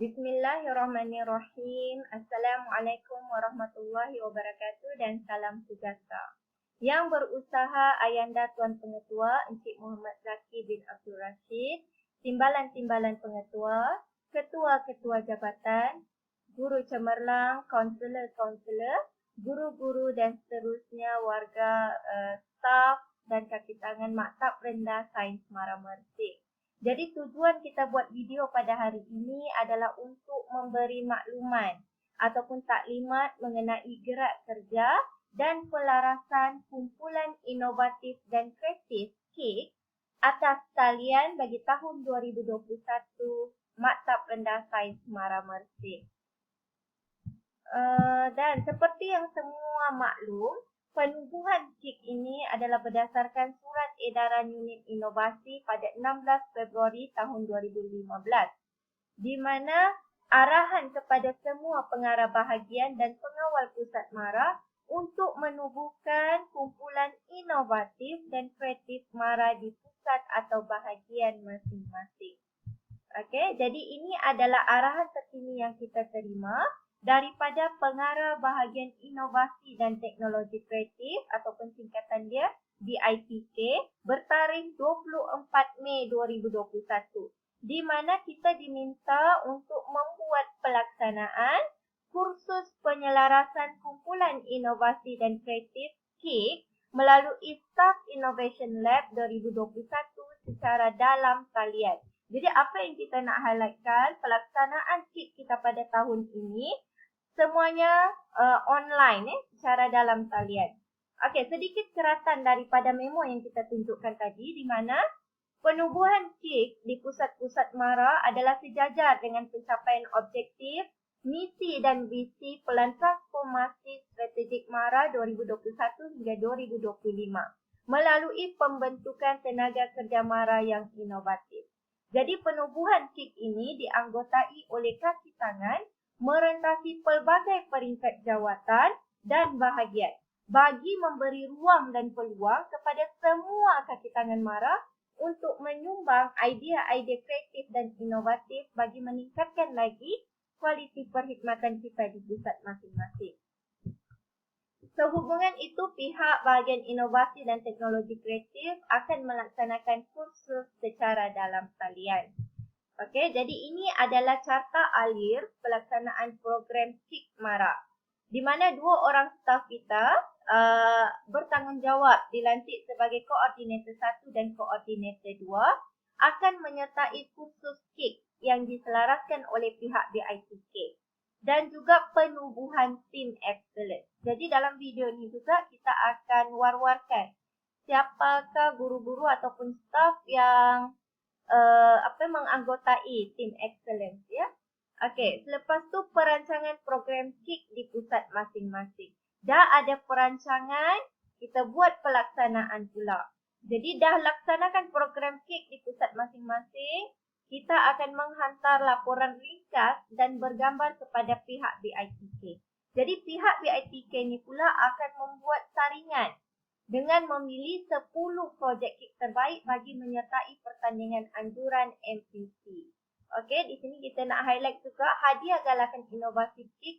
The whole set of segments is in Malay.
Bismillahirrahmanirrahim. Assalamualaikum warahmatullahi wabarakatuh dan salam sejahtera. Yang berusaha Ayanda Tuan Pengetua Encik Muhammad Zaki bin Abdul Rashid, timbalan-timbalan pengetua, ketua-ketua jabatan, guru cemerlang, kaunselor-kaunselor, guru-guru dan seterusnya, warga, staf dan kaki tangan Maktab Rendah Sains Mara Mersing. Jadi tujuan kita buat video pada hari ini adalah untuk memberi makluman ataupun taklimat mengenai gerak kerja dan pelarasan kumpulan inovatif dan kreatif KIK atas talian bagi tahun 2021 Maktab Rendah Sains Mara Mersing. Dan seperti yang semua maklum, penubuhan KIK ini adalah berdasarkan Surat Edaran Unit Inovasi pada 16 Februari tahun 2015, di mana arahan kepada semua pengarah bahagian dan pengawal pusat MARA untuk menubuhkan kumpulan inovatif dan kreatif MARA di pusat atau bahagian masing-masing. Okey, jadi ini adalah arahan terkini yang kita terima daripada Pengarah Bahagian Inovasi dan Teknologi Kreatif ataupun singkatan dia BITK bertarikh 24 Mei 2021, di mana kita diminta untuk membuat pelaksanaan kursus penyelarasan kumpulan inovasi dan kreatif KIK melalui Staff Innovation Lab 2021 secara dalam talian. Jadi apa yang kita nak highlightkan, pelaksanaan KIK kita pada tahun ini semuanya online secara dalam talian. Okey, sedikit keratan daripada memo yang kita tunjukkan tadi, di mana penubuhan KIK di pusat-pusat MARA adalah sejajar dengan pencapaian objektif, misi dan visi Pelan Transformasi Strategik MARA 2021 hingga 2025 melalui pembentukan tenaga kerja MARA yang inovatif. Jadi penubuhan KIK ini dianggotai oleh kaki tangan merentasi pelbagai peringkat jawatan dan bahagian bagi memberi ruang dan peluang kepada semua kaki tangan MARA untuk menyumbang idea-idea kreatif dan inovatif bagi meningkatkan lagi kualiti perkhidmatan kita di pusat masing-masing. Sehubungan itu, pihak bahagian inovasi dan teknologi kreatif akan melaksanakan kursus secara dalam talian. Okey, jadi ini adalah carta alir pelaksanaan program KIK MARA, di mana 2 orang staf kita bertanggungjawab dilantik sebagai koordinator 1 dan koordinator 2 akan menyertai kursus KIK yang diselaraskan oleh pihak BITK dan juga penubuhan Team Excellence. Jadi dalam video ini juga kita akan war-warkan siapakah guru-guru ataupun staf yang menganggotai Team Excellence, ya. Okey, selepas tu perancangan program KIK di pusat masing-masing. Dah ada perancangan, kita buat pelaksanaan pula. Jadi dah laksanakan program KIK di pusat masing-masing, kita akan menghantar laporan ringkas dan bergambar kepada pihak BITK. Jadi pihak BITK ni pula akan membuat saringan dengan memilih 10 projek KIK terbaik bagi menyertai pertandingan anjuran MPC. Okey, di sini kita nak highlight juga hadiah galakan inovasi KIK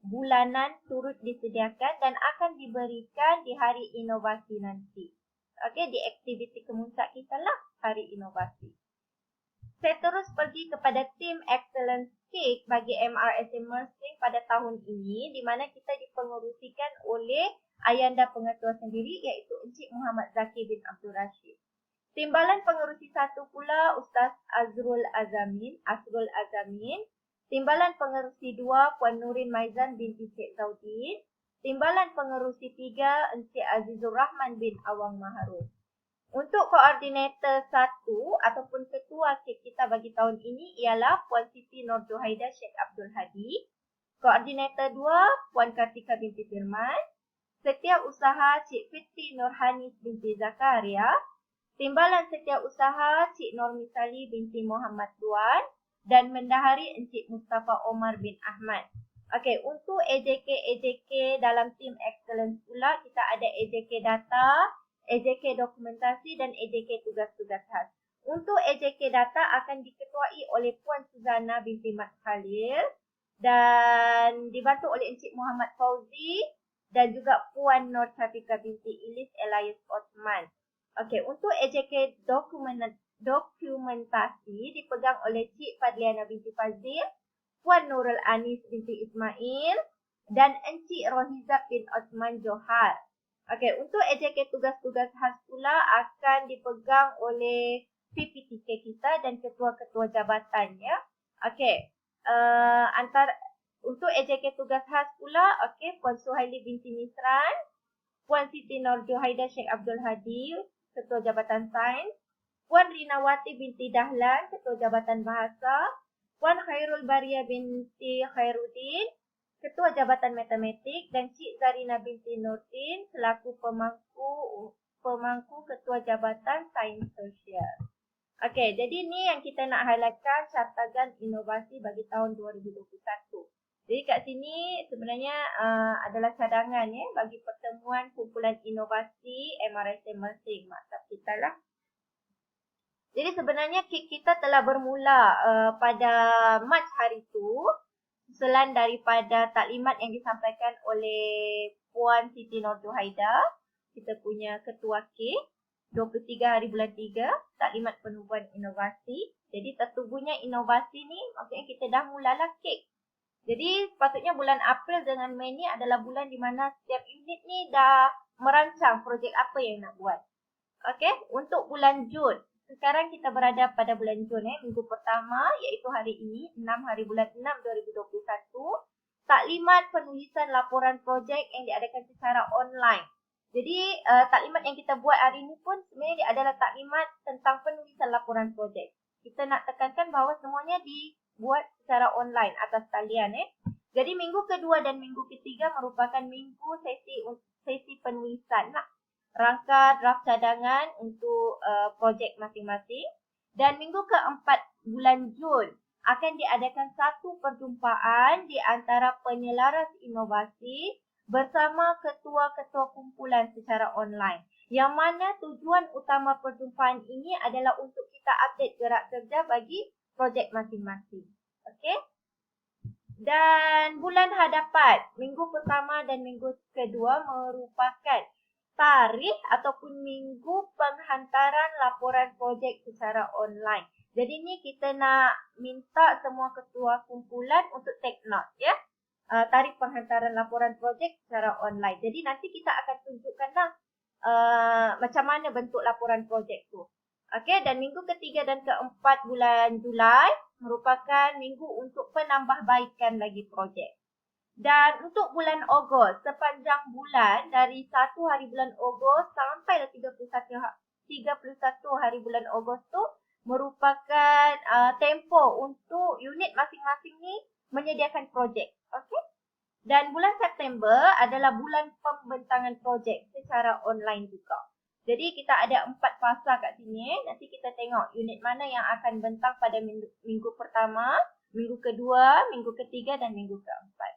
bulanan turut disediakan dan akan diberikan di hari inovasi nanti. Okey, di aktiviti kemuncak kita lah hari inovasi. Saya terus pergi kepada Team Excellence KIK bagi MRSM Mersing pada tahun ini, di mana kita dipengerusikan oleh Ayanda Pengetua sendiri, iaitu Encik Muhammad Zaki bin Abdul Rashid. Timbalan pengerusi 1 pula Ustaz Asrul Azamin. Timbalan pengerusi 2 Puan Nurin Maizan binti Cik Zaudin. Timbalan pengerusi 3 Encik Azizur Rahman bin Awang Maharuf. Untuk koordinator 1 ataupun ketua KIK kita bagi tahun ini ialah Puan Siti Nur Johaida Sheikh Abdul Hadi. Koordinator 2 Puan Kartika binti Firman. Setiausaha Cik Fitri Nurhanis binti Zakaria. Timbalan Setiausaha Cik Nur Misali binti Muhammad Tuan. Dan Bendahari Encik Mustafa Omar bin Ahmad. Okey, untuk AJK dalam Team Excellence pula, kita ada AJK Data, AJK Dokumentasi dan AJK Tugas-Tugas Khas. Untuk AJK Data akan diketuai oleh Puan Suzana binti Mat Khalil dan dibantu oleh Encik Muhammad Fauzi dan juga Puan Nur Syafiqah binti Ilis Elias Osman. Okey, untuk AJK dokumentasi dipegang oleh Cik Fadliana binti Fazil, Puan Nurul Anis binti Ismail dan Encik Rohizat bin Osman Johar. Okey, untuk AJK tugas-tugas khas pula akan dipegang oleh PPTK kita dan ketua-ketua jabatan ya. Okey. Untuk AJK tugas khas pula, okey, Puan Suhaili binti Misran, Puan Siti Nurjohaida Sheikh Abdul Hadi, Ketua Jabatan Sains, Puan Rinawati binti Dahlan, Ketua Jabatan Bahasa, Puan Khairul Baria binti Khairuddin, Ketua Jabatan Matematik dan Cik Zarina binti Nurdin selaku pemangku Ketua Jabatan Sains Sosial. Okey, jadi ni yang kita nak highlightkan cartagan inovasi bagi tahun 2021. Jadi kat sini sebenarnya adalah cadangan ya bagi pertemuan kumpulan inovasi MRSM Mersing maktab kita lah. Jadi sebenarnya kita telah bermula pada Mac hari tu susulan daripada taklimat yang disampaikan oleh Puan Siti Nurjohaida, kita punya ketua K. 23 hari bulan 3, taklimat penubuhan inovasi. Jadi tertubuhnya inovasi ni maksudnya kita dah mulalah kek. Jadi sepatutnya bulan April dengan Mei ni adalah bulan di mana setiap unit ni dah merancang projek apa yang nak buat. Okey, untuk bulan Jun. Sekarang kita berada pada bulan Jun minggu pertama iaitu hari ini 6 hari bulan 6 2021. Taklimat penulisan laporan projek yang diadakan secara online. Jadi taklimat yang kita buat hari ini pun sebenarnya dia adalah taklimat tentang penulisan laporan projek. Kita nak tekankan bahawa semuanya dibuat secara online atas talian Jadi minggu kedua dan minggu ketiga merupakan minggu sesi penulisan rangka draft cadangan untuk projek masing-masing. Dan minggu keempat bulan Jun akan diadakan satu perjumpaan di antara penyelaras inovasi bersama ketua-ketua kumpulan secara online. Yang mana tujuan utama perjumpaan ini adalah untuk kita update gerak kerja bagi projek masing-masing. Okey? Dan bulan hadapan, minggu pertama dan minggu kedua merupakan tarikh ataupun minggu penghantaran laporan projek secara online. Jadi ni kita nak minta semua ketua kumpulan untuk take note ya. Tarikh penghantaran laporan projek secara online. Jadi nanti kita akan tunjukkanlah macam mana bentuk laporan projek tu. Okey, dan minggu ketiga dan keempat bulan Julai merupakan minggu untuk penambahbaikan lagi projek. Dan untuk bulan Ogos, sepanjang bulan dari 1 hari bulan Ogos sampai 31 hari bulan Ogos tu merupakan tempoh untuk unit masing-masing ni menyediakan projek. Okey? Dan bulan September adalah bulan pembentangan projek secara online juga. Jadi kita ada 4 fasa kat sini. Nanti kita tengok unit mana yang akan bentang pada minggu pertama, minggu kedua, minggu ketiga dan minggu keempat.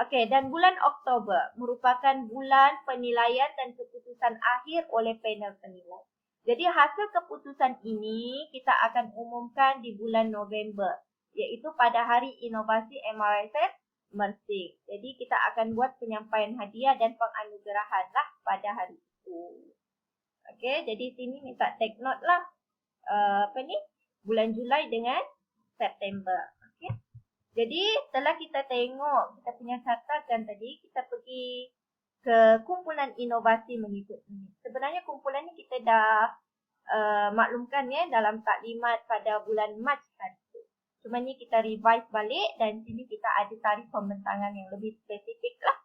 Okey, dan bulan Oktober merupakan bulan penilaian dan keputusan akhir oleh panel penilai. Jadi hasil keputusan ini kita akan umumkan di bulan November, iaitu pada Hari Inovasi MRSM Mersing. Jadi kita akan buat penyampaian hadiah dan penganugerahan lah pada hari itu. Okey, jadi sini minta take note lah bulan Julai dengan September. Okey. Jadi setelah kita tengok kita punya catatan tadi, kita pergi ke kumpulan inovasi mengikut ini. Sebenarnya kumpulan ni kita dah maklumkan dalam taklimat pada bulan Mac hari itu. Cuma ni kita revise balik dan sini kita ada tarikh pembentangan yang lebih spesifik lah.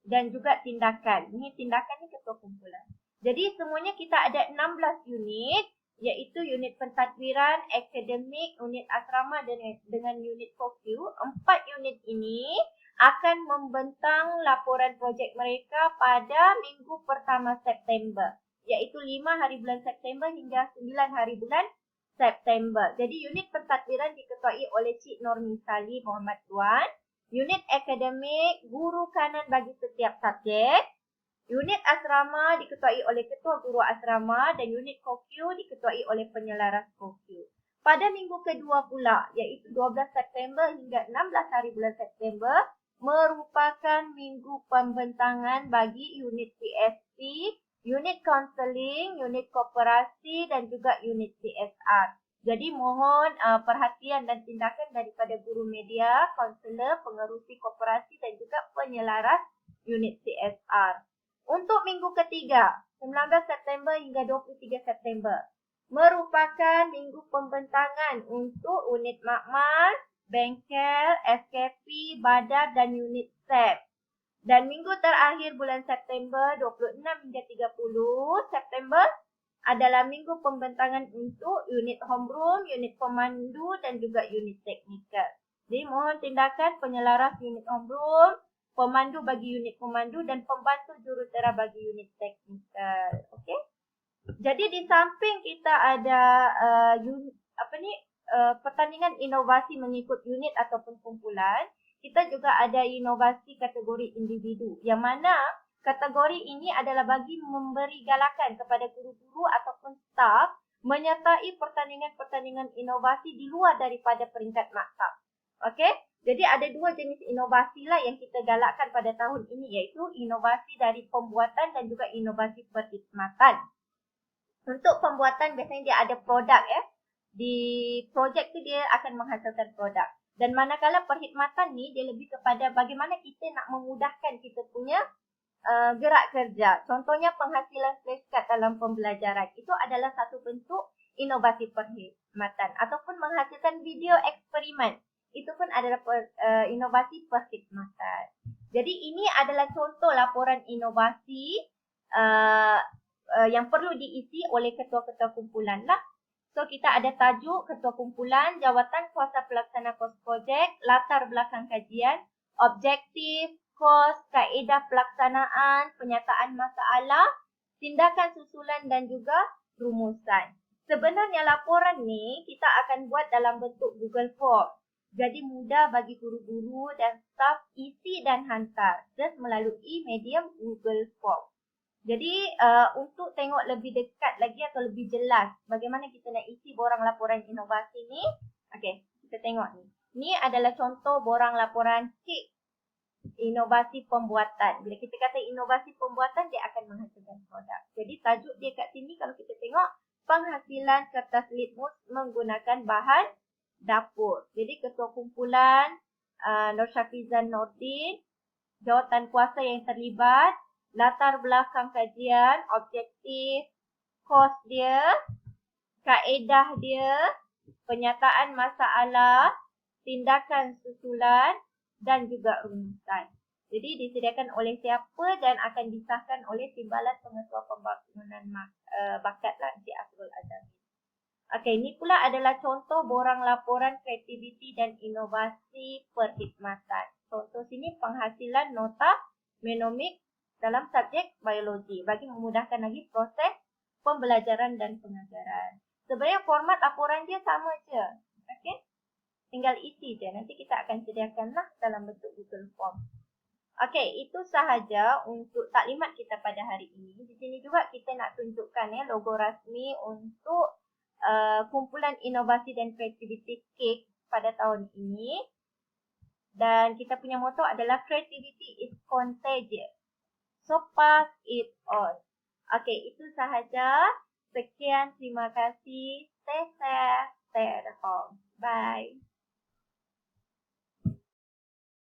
Dan juga tindakan. Ini tindakan ni ketua kumpulan. Jadi semuanya kita ada 16 unit, iaitu unit pentadbiran, akademik, unit asrama dengan unit FOQ. 4 unit ini akan membentang laporan projek mereka pada minggu pertama September, iaitu 5 hari bulan September hingga 9 hari bulan September. Jadi unit pentadbiran diketuai oleh Cik Normi Sali Muhammad Tuan. Unit akademik, guru kanan bagi setiap subjek. Unit asrama diketuai oleh ketua guru asrama dan unit kokyu diketuai oleh penyelaras kokyu. Pada minggu kedua pula, iaitu 12 September hingga 16 hari bulan September, merupakan minggu pembentangan bagi unit PSP, unit kaunseling, unit koperasi dan juga unit CSR. Jadi mohon perhatian dan tindakan daripada guru media, kaunselor, pengerusi koperasi dan juga penyelaras unit CSR. Untuk minggu ketiga, 19 September hingga 23 September, merupakan minggu pembentangan untuk unit makmal, bengkel, SKP, badar dan unit SEP. Dan minggu terakhir bulan September, 26 hingga 30 September, adalah minggu pembentangan untuk unit homeroom, unit pemandu dan juga unit teknikal. Jadi mohon tindakan penyelaras unit homeroom, pemandu bagi unit pemandu dan pembantu jurutera bagi unit teknikal. Okey. Jadi di samping kita ada pertandingan inovasi mengikut unit ataupun kumpulan, kita juga ada inovasi kategori individu yang mana kategori ini adalah bagi memberi galakan kepada guru-guru ataupun staf menyertai pertandingan-pertandingan inovasi di luar daripada peringkat maktab. Okey? Jadi ada dua jenis inovasi lah yang kita galakkan pada tahun ini, iaitu inovasi dari pembuatan dan juga inovasi perkhidmatan. Untuk pembuatan biasanya dia ada produk Di projek tu dia akan menghasilkan produk. Dan manakala perkhidmatan ni dia lebih kepada bagaimana kita nak memudahkan kita punya gerak kerja. Contohnya penghasilan flashcard dalam pembelajaran. Itu adalah satu bentuk inovasi perkhidmatan. Ataupun menghasilkan video eksperimen. Itu pun adalah inovasi perkhidmatan. Jadi ini adalah contoh laporan inovasi yang perlu diisi oleh ketua-ketua kumpulan lah. So kita ada tajuk ketua kumpulan, jawatan kuasa pelaksana kos projek, latar belakang kajian, objektif, kos, kaedah pelaksanaan, penyataan masalah, tindakan susulan dan juga rumusan. Sebenarnya laporan ni kita akan buat dalam bentuk Google Form. Jadi mudah bagi guru-guru dan staf isi dan hantar just melalui medium Google Form. Jadi untuk tengok lebih dekat lagi atau lebih jelas bagaimana kita nak isi borang laporan inovasi ni. Okey, kita tengok ni. Ni adalah contoh borang laporan KIK, inovasi pembuatan. Bila kita kata inovasi pembuatan, dia akan menghasilkan produk. Jadi tajuk dia kat sini kalau kita tengok, penghasilan kertas litmus menggunakan bahan dapur. Jadi ketua kumpulan Nur Syafizan Nordin, jawatan kuasa yang terlibat, latar belakang kajian, objektif, kos dia, kaedah dia, penyataan masalah, tindakan susulan dan juga rumusan. Jadi disediakan oleh siapa dan akan disahkan oleh Timbalan Pengetua Pembangunan Bakat Encik Asrul Azami. Okey, ini pula adalah contoh borang laporan kreativiti dan inovasi perkhidmatan. Contoh sini penghasilan nota menomik dalam subjek biologi bagi memudahkan lagi proses pembelajaran dan pengajaran. Sebenarnya format laporan dia sama je. Okey? Tinggal isi je. Nanti kita akan sediakanlah dalam bentuk Google Form. Okey, itu sahaja untuk taklimat kita pada hari ini. Di sini juga kita nak tunjukkan logo rasmi untuk kumpulan inovasi dan kreativiti KIK pada tahun ini. Dan kita punya motto adalah Creativity is Contagious. So pass it on. Okey, itu sahaja. Sekian, terima kasih. Stay safe, stay at home. Bye.